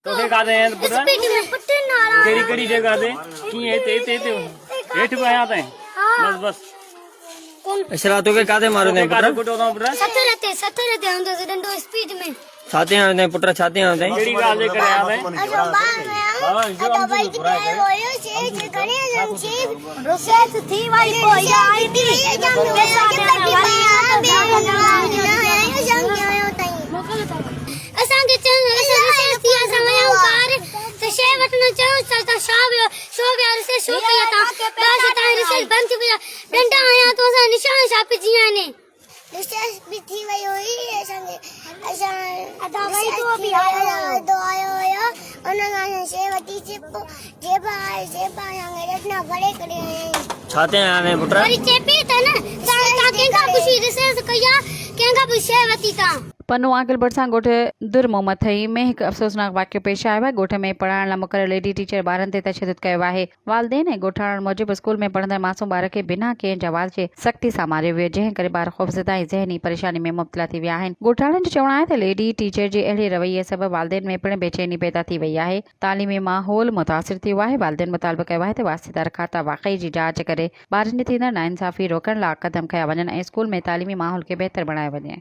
तो के कादे हैं पुत्र स्पीड में पुत्र नारा केड़ी केड़ी जगह दे की ते हेठ पे आते हैं बस बस कौन इसरा तो के कादे मारो ने कादे पुत्र कुटो तो पुत्र सत्तर हम तो डंडो स्पीड में छाते आते पुत्र छाते आते केड़ी गाल लेकर आते हैं अजो बांग दवाई की दे होयो से करे हम से रोसेस थी वाली को या आई थी पैसा देने वाली असां के चल रोसेस थी असां वया कार तो शे वटनो चलो चलता शो यार से शो किया था बस ता रिसर्च बंद हो गया डंडा आया तो असां निशान छाप जिया ने रिसर्च भी थी वई हुई असां दवाई को भी आयो उन से वती जे भाई रखना बड़े करे छाते आने पुत्र और चेपी था ना ता केंगा खुशी रिसर्च कया केंगा बुशे वती ता पन्नू आकिल भरसां ॻोठ दुर मोहम्मद थई में हिकु अफ़सोसनाक वाक़ियो पेश आयो आहे। ॻोठ में पढ़ाइण लाइ मुक़रर लेडी टीचर ॿारनि ते तशदुद कयो आहे। वालिदेन ऐं ॻोठाणनि मूजिबि स्कूल में पढ़ंदड़ मासूम ॿार खे बिना कंहिं जवाज़ जे सख़्ती सां मारियो वियो, जंहिं करे ॿार ख़ौफ़ज़दा ऐं ज़हनी परेशानी में मुब्तला थी विया आहिनि। ॻोठाणनि जो चवणु आहे त लेडी टीचर जे अहिड़े रवैये सबबि वालिदेन में पिणु बेचैनी पैदा थी वई आहे। तालीमी माहौल मुतासिर थियो आहे। वालिदेन मुतालबो कयो आहे त वास्तेदार खाता वाक़ई जी जांच करे ॿारनि जी थींदड़ नाइंसाफ़ी रोकण लाइ क़दम खंया वञनि ऐं स्कूल में तालीमी माहौल खे बहितर बणायो वञे।